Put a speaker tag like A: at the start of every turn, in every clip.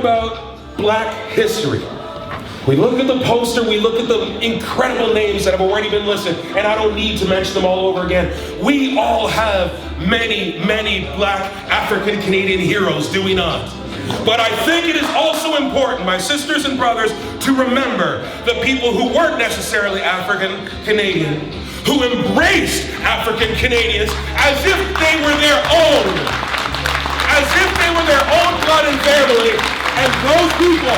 A: about Black history, we look at the poster, we look at the incredible names that have already been listed, and I don't need to mention them all over again. We all have many, many Black African Canadian heroes, do we not? But I think it is also important, my sisters and brothers, to remember the people who weren't necessarily African Canadian, who embraced African Canadians as if they were their own. As if they were their own blood and family. And those people.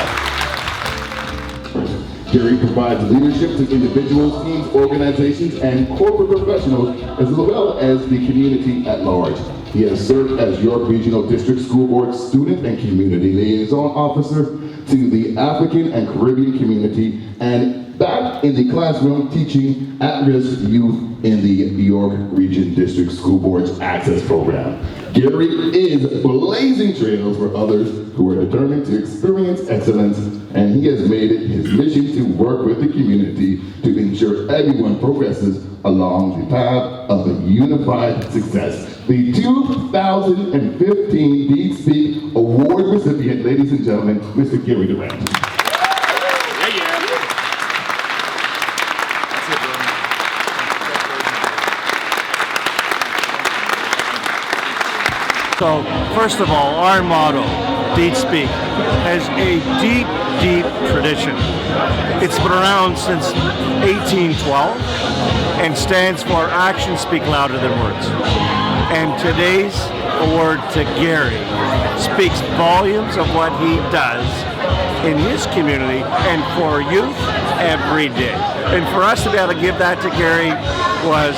B: Kerry provides leadership to individuals, teams, organizations, and corporate professionals, as well as the community at large. He has served as York Regional District School Board Student and Community Liaison Officer to the African and Caribbean community, and back in the classroom teaching at-risk youth in the York Region District School Board's Access Program. Kerry is blazing trails for others who are determined to experience excellence, and he has made it his mission to work with the community to ensure everyone progresses along the path of a unified success. The 2015 Deed Speak Award recipient, ladies and gentlemen, Mr. Kerry Durrant.
C: So, first of all, our motto, Deed Speak, has a deep, deep tradition. It's been around since 1812 and stands for Actions Speak Louder Than Words. And today's award to Kerry speaks volumes of what he does in his community and for youth every day. And for us to be able to give that to Kerry was,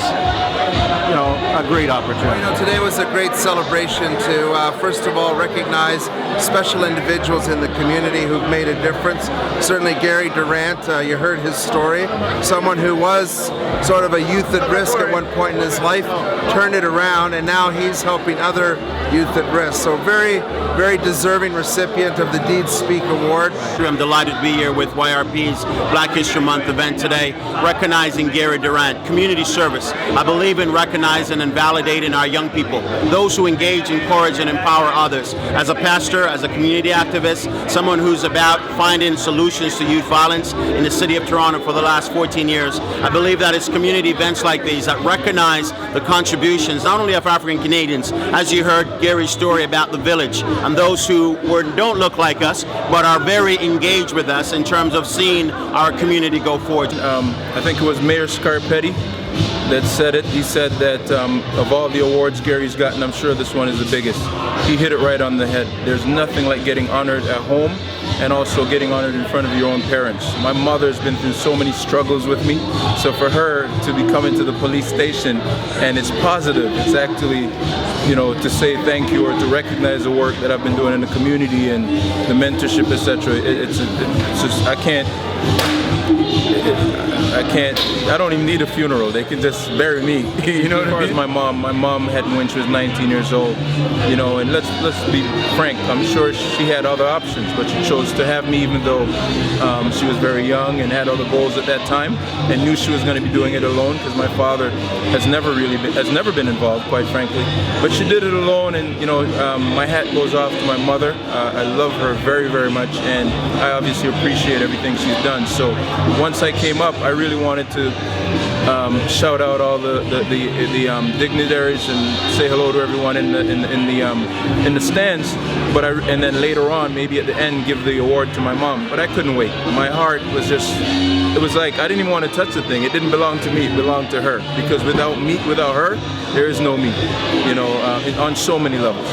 C: you know, a great opportunity.
D: You know, today was a great celebration to, first of all, recognize special individuals in the community who've made a difference. Certainly Kerry Durrant, you heard his story. Someone who was sort of a youth at risk at one point in his life, turned it around, and now he's helping other youth at risk. So very, very deserving recipient of the Deed Speak Award.
E: I'm delighted to be here with YRP's Black History Month event today, recognizing Kerry Durrant. Community service. I believe in recognizing and validating our young people, those who engage, encourage, and empower others. As a pastor, as a community activist, someone who's about finding solutions to youth violence in the city of Toronto for the last 14 years, I believe that it's community events like these that recognize the contributions, not only of African Canadians, as you heard Kerry's story about the village, and those who don't look like us, but are very engaged with us in terms of seeing our community go forward.
F: I think it was Mayor Scarpetti that said it. He said that of all the awards Kerry's gotten, I'm sure this one is the biggest. He hit it right on the head. There's nothing like getting honored at home and also getting honored in front of your own parents. My mother's been through so many struggles with me, so for her to be coming to the police station and it's positive, it's actually, you know, to say thank you or to recognize the work that I've been doing in the community and the mentorship, etc. It's just, I don't even need a funeral. They can just bury me. You know what I mean? My mom had me when she was 19 years old. You know, and let's be frank. I'm sure she had other options, but she chose to have me, even though she was very young and had other goals at that time, and knew she was going to be doing it alone because my father has never been involved, quite frankly. But she did it alone, and you know, my hat goes off to my mother. I love her very, very much, and I obviously appreciate everything she's done. So once I came up, I really wanted to shout out all the dignitaries and say hello to everyone in the stands. But and then later on, maybe at the end, give the award to my mom. But I couldn't wait. My heart was just, it was like I didn't even want to touch the thing. It didn't belong to me. It belonged to her. Because without her, there is no me. You know, on so many levels.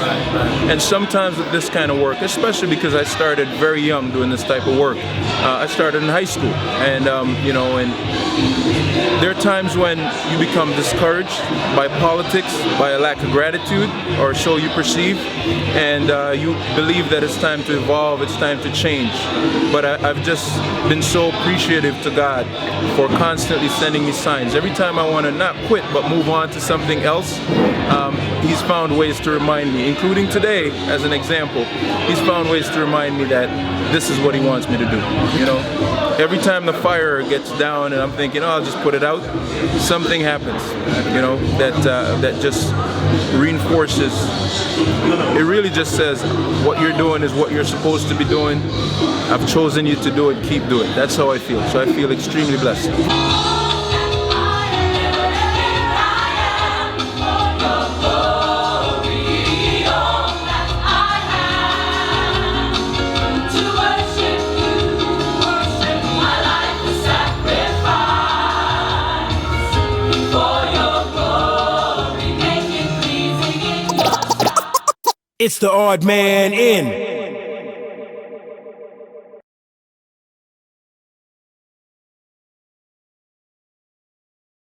F: And sometimes with this kind of work, especially because I started very young doing this type of work. I started in high school, and you know, and there are times when you become discouraged by politics, by a lack of gratitude, or so you perceive, and you believe that it's time to evolve, it's time to change. But I've just been so appreciative to God for constantly sending me signs. Every time I want to not quit but move on to something else, he's found ways to remind me, including today as an example, he's found ways to remind me that this is what he wants me to do, you know. Every time the fire gets down and I'm thinking, oh, I'll just put it out, something happens, you know, that just reinforces. It really just says what you're doing is what you're supposed to be doing. I've chosen you to do it, keep doing it. That's how I feel. So I feel extremely blessed.
G: It's the odd man in.